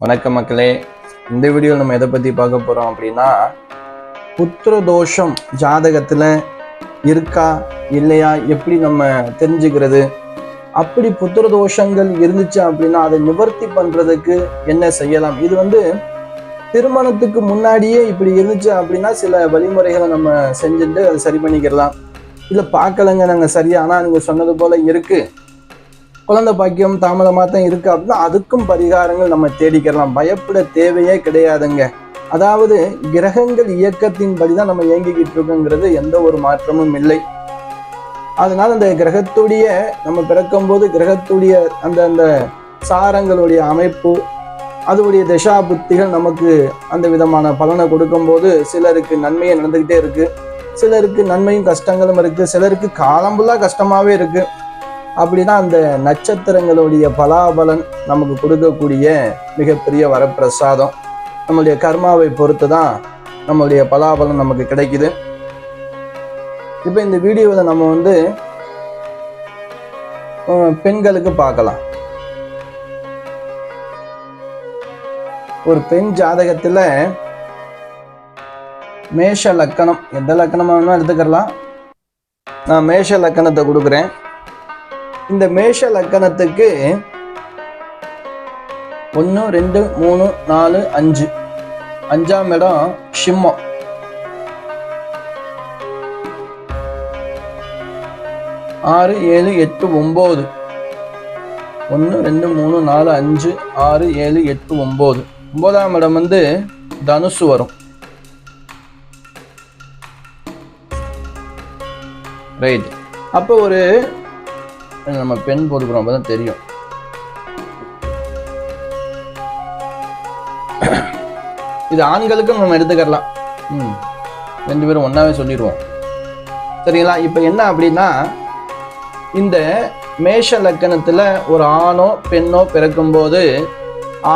வணக்கம் மக்களே. இந்த வீடியோவில் நம்ம எதை பற்றி பார்க்க போகிறோம் அப்படின்னா, புத்திர தோஷம் ஜாதகத்தில் இருக்கா இல்லையா, எப்படி நம்ம தெரிஞ்சுக்கிறது, அப்படி புத்திர தோஷங்கள் இருந்துச்சு அப்படின்னா அதை நிவர்த்தி பண்ணுறதுக்கு என்ன செய்யலாம். இது திருமணத்துக்கு முன்னாடியே இப்படி இருந்துச்சு அப்படின்னா சில வழிமுறைகளை நம்ம செஞ்சுட்டு அதை சரி பண்ணிக்கிறலாம். இல்லை பார்க்கலங்க நாங்கள் சரியா, ஆனால் நீங்கள் சொன்னது போல் இருக்குது, குழந்தை பாக்கியம் தாமதமாக தான் இருக்குது அப்படின்னா அதுக்கும் பரிகாரங்கள் நம்ம தேடிக்கிறலாம். பயப்பட தேவையே கிடையாதுங்க. அதாவது கிரகங்கள் இயக்கத்தின்படி தான் நம்ம இயங்கிக்கிட்டு இருக்கோங்கிறது எந்த ஒரு மாற்றமும் இல்லை. அதனால அந்த கிரகத்துடைய நம்ம பிறக்கும்போது கிரகத்துடைய அந்த அந்த சாரங்களுடைய அமைப்பு, அதோடைய தசா புத்திகள் நமக்கு அந்த விதமான பலனை கொடுக்கும்போது சிலருக்கு நன்மையை நடந்துக்கிட்டே இருக்கு, சிலருக்கு நன்மையும் கஷ்டங்களும் இருக்கு, சிலருக்கு காலம்புல்லா கஷ்டமாவே இருக்கு. அப்படின்னா அந்த நட்சத்திரங்களுடைய பலாபலன் நமக்கு கொடுக்கக்கூடிய மிகப்பெரிய வரப்பிரசாதம். நம்மளுடைய கர்மாவை பொறுத்து தான் நம்மளுடைய பலாபலன் நமக்கு கிடைக்குது. இப்போ இந்த வீடியோவில் நம்ம பெண்களுக்கு பார்க்கலாம். ஒரு பெண் ஜாதகத்தில் மேஷ லக்கணம், எந்த லக்கணம் வேணும்னா எடுத்துக்கலாம். நான் மேஷ லக்கணத்தை கொடுக்குறேன். இந்த மேஷ லக்கணத்துக்கு 1 2 3 4 5, 5ஆம் இடம் சிம்மம், 6 7 8 9, 1 2 3 4 5 6 7 8 9, 9ஆம் இடம் தனுசு வரும். ரைட். அப்போ ஒரு நம்ம பெண் போட்டுக்கிறோம், அப்பதான் தெரியும். இது ஆண்களுக்கும் நம்ம எடுத்துக்கலாம். ரெண்டு பேரும் ஒன்னாவே சொல்லிடுவோம், சரிங்களா? இப்ப என்ன அப்படின்னா, இந்த மேஷ லக்கணத்துல ஒரு ஆணோ பெண்ணோ பிறக்கும்போது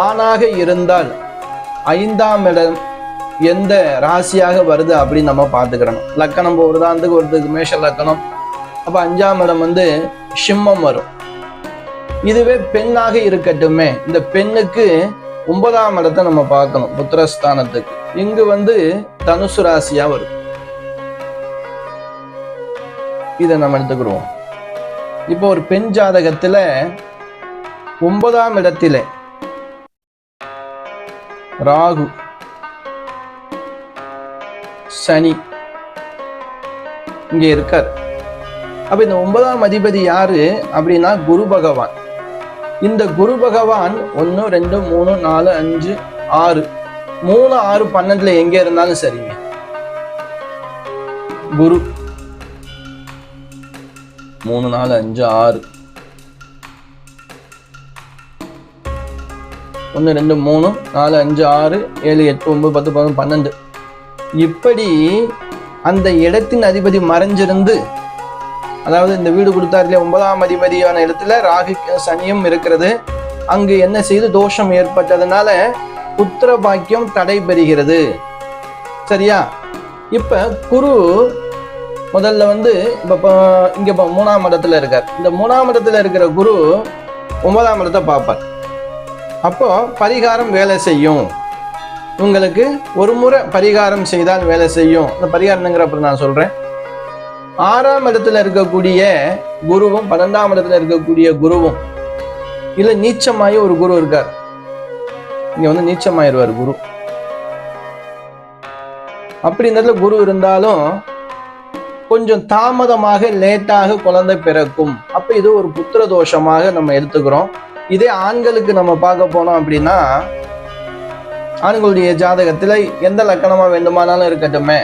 ஆணாக இருந்தால் 5ஆம் இடம் எந்த ராசியாக வருது அப்படின்னு நம்ம பார்த்துக்கிறோம். லக்கணம் ஒரு உதாரணத்துக்கு ஒருத்தருக்கு மேஷ லக்கணம், அப்ப 5ஆம் இடம் சிம்மம் வரும். இதுவே பெண்ணாக இருக்கட்டுமே, இந்த பெண்ணுக்கு 9ஆம் இடத்தை நம்ம பார்க்கணும் புத்திரஸ்தானத்துக்கு. இங்கு தனுசு ராசியா வரும். இதை நம்ம எடுத்துக்கிறோம். இப்போ ஒரு பெண் ஜாதகத்துல 9ஆம் இடத்திலே ராகு, சனி இங்க இருக்கார். அப்ப இந்த 9ஆம் அதிபதி யாரு அப்படின்னா குரு பகவான். இந்த குரு பகவான் 1 2 3 4 5 6, 3 6 12 எங்க இருந்தாலும் சரிங்க, குரு 3 4 5 6, 1 2 3 4 5 6 7 8 9 10 11 12, இப்படி அந்த இடத்தின் அதிபதி மறைஞ்சிருந்து, அதாவது இந்த வீடு கொடுத்தாரு இல்லையா, 9ஆம் அதிபதியான இடத்துல ராகு சனியும் இருக்கிறது. அங்கு என்ன செய்து தோஷம் ஏற்பட்டதுனால புத்திர பாக்கியம் தடை பெறுகிறது. சரியா? இப்ப குரு முதல்ல இப்ப இங்க 3ஆம் இடத்துல இருக்கார். இந்த 3ஆம் இடத்துல இருக்கிற குரு 9ஆம் இடத்தை பார்ப்பார். அப்போ பரிகாரம் வேலை செய்யும். உங்களுக்கு ஒரு முறை பரிகாரம் செய்தால் வேலை செய்யும். அந்த பரிகாரம்ங்கிற அப்புறம் நான் சொல்றேன். 6ஆம் இடத்துல இருக்கக்கூடிய குருவும் 12ஆம் இடத்துல இருக்கக்கூடிய குருவும் இல்ல நீச்சமாயி ஒரு குரு இருக்கார். இங்க நீச்சமாயிருவார் குரு. அப்படி இந்த இடத்துல குரு இருந்தாலும் கொஞ்சம் தாமதமாக லேட்டாக குழந்தை பிறக்கும். அப்ப இது ஒரு புத்திர தோஷமாக நம்ம எடுத்துக்கிறோம். இதே ஆண்களுக்கு நம்ம பார்க்க போனோம் அப்படின்னா, ஆண்களுடைய ஜாதகத்துல எந்த லக்கணமா வேண்டுமானாலும் இருக்கட்டுமே,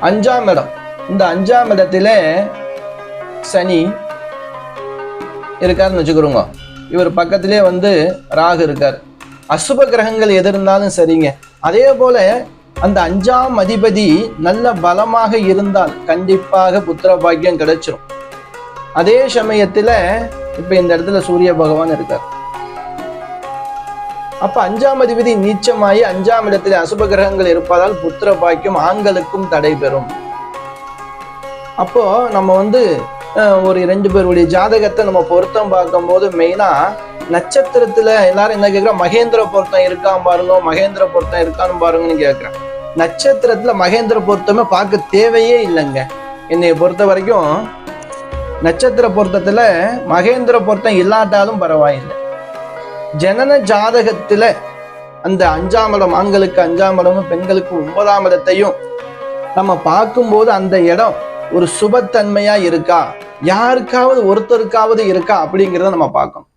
5ஆம் இடம், இந்த 5ஆம் இடத்துல சனி இருக்காருன்னு வச்சுக்கிறோங்க. இவர் பக்கத்திலே ராகு இருக்கார். அசுப கிரகங்கள் எது இருந்தாலும் சரிங்க. அதே போல அந்த 5ஆம் அதிபதி நல்ல பலமாக இருந்தால் கண்டிப்பாக புத்திர பாக்கியம் கிடைச்சிரும். அதே சமயத்துல இப்ப இந்த இடத்துல சூரிய பகவான் இருக்கார். அப்ப 5ஆம் அதிபதி நீச்சமாயி 5ஆம் இடத்துல அசுப கிரகங்கள் இருப்பதால் புத்திர பாக்கியம் ஆண்களுக்கும் தடை பெறும். அப்போ நம்ம ஒரு 2 பேருடைய ஜாதகத்தை நம்ம பொருத்தம் பார்க்கும் போது மெயினா நட்சத்திரத்துல எல்லாரும் என்ன கேட்குறா, மகேந்திர பொருத்தம் இருக்கான்னு பாருங்க, மகேந்திர பொருத்தம் இருக்கான்னு பாருங்கன்னு கேட்குறேன். நட்சத்திரத்துல மகேந்திர பொருத்தமே பார்க்க தேவையே இல்லைங்க. என்னைய பொறுத்த வரைக்கும் நட்சத்திர பொருத்தத்துல மகேந்திர பொருத்தம் இல்லாட்டாலும் பரவாயில்லை. ஜனன ஜாதகத்துல அந்த 5ஆம் இடம், ஆண்களுக்கு 5ஆம் இடமும் பெண்களுக்கு 9ஆம் இடத்தையும் நம்ம பார்க்கும்போது அந்த இடம் ஒரு சுபத்தன்மையா இருக்கா, யாருக்காவது ஒருத்தருக்காவது இருக்கா அப்படிங்கிறத நம்ம பார்க்கணும்.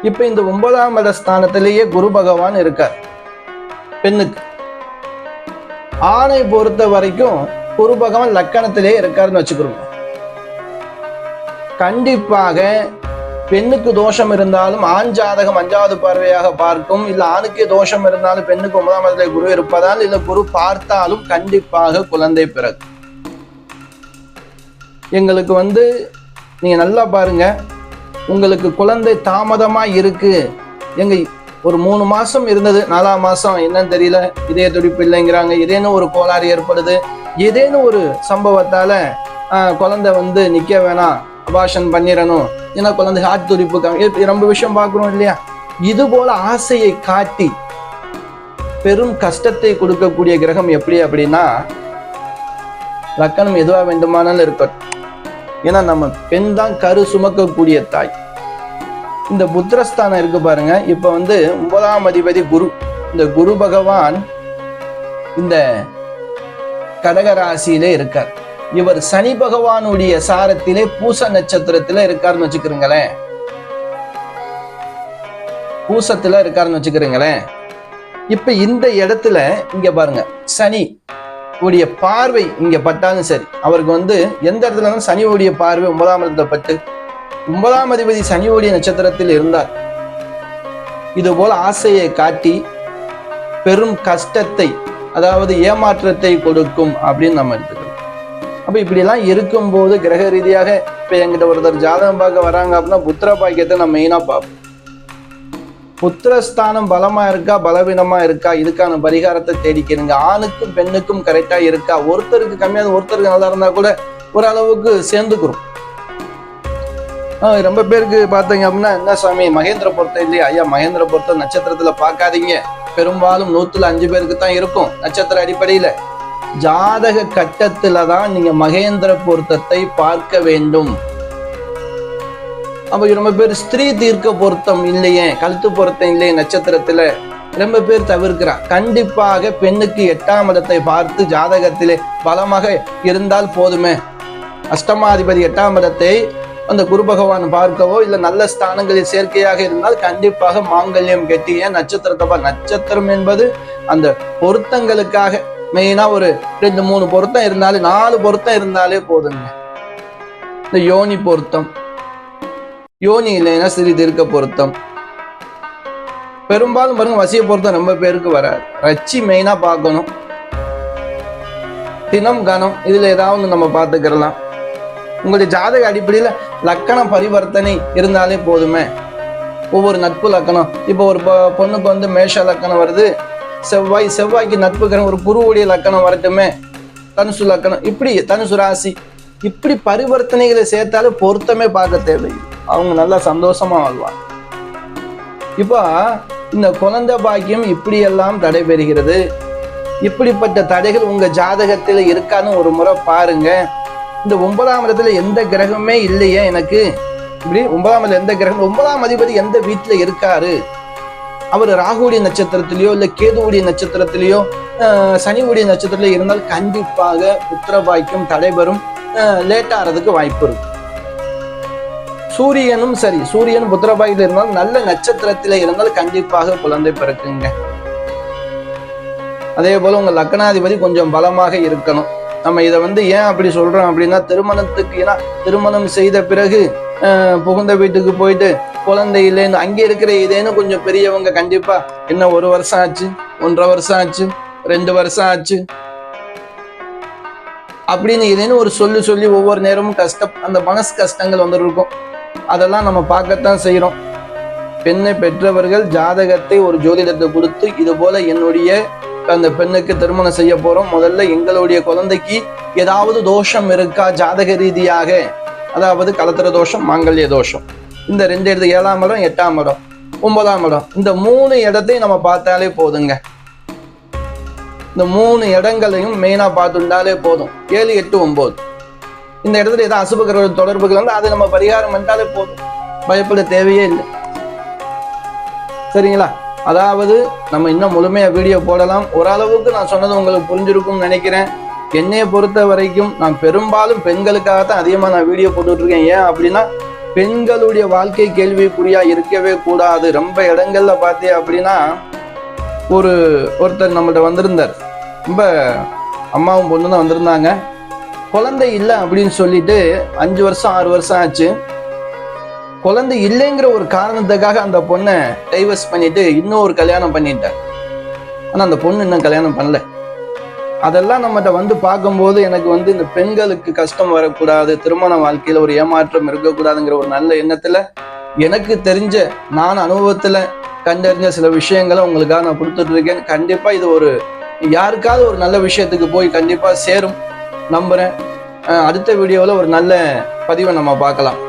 இப்ப இந்த 9ஆம் இட ஸ்தானத்திலேயே குரு பகவான் இருக்கார் பெண்ணுக்கு. ஆணை பொறுத்த வரைக்கும் குரு பகவான் லக்கணத்திலே இருக்காருன்னு வச்சுக்கிறோம். கண்டிப்பாக பெண்ணுக்கு தோஷம் இருந்தாலும் ஆண் ஜாதகம் 5வது பார்வையாக பார்க்கும், இல்ல ஆணுக்கே தோஷம் இருந்தாலும் பெண்ணுக்கு 9ஆம் இடத்துல குரு இருப்பதால் இல்ல குரு பார்த்தாலும் கண்டிப்பாக குழந்தை பிறகு. எங்களுக்கு நீங்க நல்லா பாருங்க, உங்களுக்கு குழந்தை தாமதமா இருக்கு, எங்க ஒரு 3 மாசம் இருந்தது, 4ஆம் மாசம் என்னன்னு தெரியல, இதய துடிப்பு இல்லைங்கிறாங்க, ஏதேனும் ஒரு கோளாறு ஏற்படுது, ஏதேனும் ஒரு சம்பவத்தால குழந்தை நிக்க வேணாம், அபாஷன் பண்ணிடணும், ஏன்னா குழந்தை ஹார்ட் துடிப்பு ரொம்ப விஷயம் பார்க்கிறோம் இல்லையா. இது போல ஆசையை காட்டி பெரும் கஷ்டத்தை கொடுக்கக்கூடிய கிரகம் எப்படி அப்படின்னா லக்கணம் எதுவா வேண்டுமானாலும் இருக்கட்டும். ஏன்னா நம்ம பெண் தான் கரு சுமக்கக்கூடிய தாய். இந்த புத்திரஸ்தானம் இருக்கு பாருங்க. இப்ப 9ஆம் அதிபதி குரு. இந்த குரு பகவான் இந்த கடகராசியிலே இருக்கார். இவர் சனி பகவானுடைய சாரத்திலே பூச நட்சத்திரத்துல இருக்காருன்னு வச்சுக்கிறீங்களேன். பூசத்துல இருக்காருன்னு வச்சுக்கிறீங்களேன். இப்ப இந்த இடத்துல இங்க பாருங்க, சனி உடைய பார்வை இங்க பட்டாலும் சரி, அவருக்கு எந்த இடத்துல சனியுடைய பார்வை 9ஆம் இடத்துல பட்டு 9ஆம் அதிபதி சனியுடைய நட்சத்திரத்தில் இருந்தார். இது போல ஆசையை காட்டி பெரும் கஷ்டத்தை, அதாவது ஏமாற்றத்தை கொடுக்கும் அப்படின்னு நம்ம எடுத்துக்கிறோம். அப்ப இப்படி எல்லாம் இருக்கும்போது கிரக ரீதியாக இப்ப எங்கிட்ட ஒருத்தர் ஜாதகம் பார்க்க வராங்க அப்படின்னா புத்திர பாக்கியத்தை நம்ம மெயினா பார்ப்போம். புத்திரஸ்தானம் பலமா இருக்கா பலவீனமா இருக்கா, இதுக்கான பரிகாரத்தை தேடிக்கிறீங்க. ஆணுக்கும் பெண்ணுக்கும் கரெக்டா இருக்கா, ஒருத்தருக்கு கம்மியாக ஒருத்தருக்கு நல்லா இருந்தா கூட ஓரளவுக்கு சேர்ந்துக்கிறோம். ரொம்ப பேருக்கு பார்த்தீங்க அப்படின்னா, என்ன சாமி மகேந்திர பொருத்தம் இல்லையா? ஐயா, மகேந்திர பொருத்தம் நட்சத்திரத்துல பார்க்காதீங்க, பெரும்பாலும் 100-5 பேருக்கு தான் இருக்கும் நட்சத்திர அடிப்படையில. ஜாதக கட்டத்துல தான் நீங்க மகேந்திர பொருத்தத்தை பார்க்க வேண்டும். அப்ப ரொம்ப பேர் ஸ்திரீ தீர்க்க பொருத்தம் இல்லையே, கழுத்து பொருத்தம் இல்லையே நட்சத்திரத்துல, ரொம்ப பேர் தவிர்க்கிறா. கண்டிப்பாக பெண்ணுக்கு 8ஆம் இடத்தை பார்த்து ஜாதகத்திலே பலமாக இருந்தால் போதுமே. அஷ்டமாதிபதி 8ஆம் இடத்தை அந்த குரு பகவான் பார்க்கவோ இல்ல நல்ல ஸ்தானங்களில் சேர்க்கையாக இருந்தால் கண்டிப்பாக மாங்கல்யம் கெட்டிய நட்சத்திரத்தை நட்சத்திரம் என்பது அந்த பொருத்தங்களுக்காக மெயினா ஒரு 2-3 பொருத்தம் இருந்தாலே, 4 பொருத்தம் இருந்தாலே போதுங்க. இந்த யோனி பொருத்தம், யோனி இல்லைன்னா ஸ்திரீ தீர்க்க பொருத்தம், பெரும்பாலும் பாருங்க வசிய பொருத்தம் ரொம்ப பேருக்கு வராது. ரச்சி மெயினா பார்க்கணும். தினம் கணம் இதுல ஏதாவது நம்ம பார்த்துக்கிறலாம். உங்களுடைய ஜாதக அடிப்படையில லக்கண பரிவர்த்தனை இருந்தாலே போதுமே. ஒவ்வொரு நட்பு லக்கணம், இப்போ ஒரு பொண்ணுக்கு மேஷ லக்கணம் வருது, செவ்வாய்க்கு நட்பு கிரகம் ஒரு குருவுடைய லக்கணம் வரட்டுமே, தனுசு லக்கணம், இப்படி தனுசு ராசி, இப்படி பரிவர்த்தனைகளை சேர்த்தாலே பொருத்தமே பார்க்க தேவை. அவங்க நல்லா சந்தோஷமா வாழ்வாங்க. இப்போ இந்த குழந்தை பாக்கியம் இப்படி எல்லாம் தடைபெறுகிறது. இப்படிப்பட்ட தடைகள் உங்க ஜாதகத்துல இருக்கான்னு ஒரு முறை பாருங்க. இந்த 9ஆம் இடத்துல எந்த கிரகமே இல்லையே எனக்கு, இப்படி 9ஆம் இடத்துல எந்த கிரகம், 9ஆம் அதிபதி எந்த வீட்டுல இருக்காரு, அவர் ராகுடைய நட்சத்திரத்திலேயோ இல்ல கேதுவுடைய நட்சத்திரத்திலேயோ சனிவுடைய நட்சத்திரத்திலேயோ இருந்தால் கண்டிப்பாக புத்திர பாக்கியம் தடைபெறும், லேட் ஆகிறதுக்கு வாய்ப்பு இருக்கு. சூரியனும் சரி, சூரியன் புத்திர பாக்கியத்தில் இருந்தால் நல்ல நட்சத்திரத்தில இருந்தால் கண்டிப்பாக குழந்தை பிறக்குங்க. அதே போல உங்க லக்னாதிபதி கொஞ்சம் பலமாக இருக்கணும். நம்ம இதை ஏன் அப்படி சொல்றோம் அப்படின்னா, திருமணத்துக்கு, ஏன்னா திருமணம் செய்த பிறகு புகுந்த வீட்டுக்கு போயிட்டு குழந்தை இல்லைன்னு அங்கே இருக்கிற ஏதேனும் கொஞ்சம் பெரியவங்க கண்டிப்பா என்ன 1 வருஷம் ஆச்சு, 1.5 வருஷம் ஆச்சு, 2 வருஷம் ஆச்சு அப்படின்னு ஏதேனும் ஒரு சொல்லி ஒவ்வொரு நேரமும் அந்த மனசு கஷ்டங்கள் இருக்கும். அதெல்லாம் நம்ம பார்க்கத்தான் செய்யறோம். பெண்ணை பெற்றவர்கள் ஜாதகத்தை ஒரு ஜோதிடத்தை கொடுத்து இது போல என்னுடைய அந்த பெண்ணுக்கு திருமணம் செய்ய போறோம், முதல்ல எங்களுடைய குழந்தைக்கு ஏதாவது தோஷம் இருக்கா ஜாதக ரீதியாக, அதாவது கலத்திர தோஷம், மாங்கல்ய தோஷம், இந்த 2 இடத்து 7ஆம் இடம் 8ஆம் இடம் 9ஆம் இடம் இந்த 3 இடத்தையும் நம்ம பார்த்தாலே போதுங்க. இந்த 3 இடங்களையும் மெயினா பார்த்துட்டாலே போதும். 7, 8, 9 இந்த இடத்துல ஏதாவது அசுப கிரக தொடர்புகள் வந்து அதை நம்ம பரிகாரம் பண்ணிட்டாலே போதும், பயப்பட தேவையே இல்லை. சரிங்களா? அதாவது நம்ம இன்னும் முழுமையா வீடியோ போடலாம். ஓரளவுக்கு நான் சொன்னது உங்களுக்கு புரிஞ்சிருக்கும்னு நினைக்கிறேன். என்னைய பொறுத்த வரைக்கும் நான் பெரும்பாலும் பெண்களுக்காகத்தான் அதிகமாக நான் வீடியோ போட்டுட்டு இருக்கேன். ஏன் அப்படின்னா பெண்களுடைய வாழ்க்கை கேள்விக்குறியா இருக்கவே கூடாது. ரொம்ப இடங்கள்ல பார்த்தே அப்படின்னா ஒருத்தர் நம்மள்ட்ட வந்திருந்தார். ரொம்ப அம்மாவும் பொண்ணு தான் வந்திருந்தாங்க. குழந்தை இல்லை அப்படின்னு சொல்லிட்டு 5 வருஷம் 6 வருஷம் ஆச்சு. குழந்தை இல்லைங்கிற ஒரு காரணத்துக்காக அந்த பொண்ணை டைவர்ஸ் பண்ணிட்டு இன்னொரு கல்யாணம் பண்ணிட்டார். ஆனா அந்த பொண்ணு இன்னும் கல்யாணம் பண்ணல. அதெல்லாம் நம்மகிட்ட வந்து பார்க்கும்போது எனக்கு வந்து இந்த பெண்களுக்கு கஷ்டம் வரக்கூடாது, திருமண வாழ்க்கையில ஒரு ஏமாற்றம் இருக்கக்கூடாதுங்கிற ஒரு நல்ல எண்ணத்துல எனக்கு தெரிஞ்ச நான் அனுபவத்துல கண்டறிஞ்ச சில விஷயங்களை உங்களுக்காக நான் கொடுத்துட்டு இருக்கேன். கண்டிப்பா இது ஒரு யாருக்காவது ஒரு நல்ல விஷயத்துக்கு போய் கண்டிப்பா சேரும் நம்புறேன். அடுத்த வீடியோவில் ஒரு நல்ல பதிவை நம்ம பார்க்கலாம்.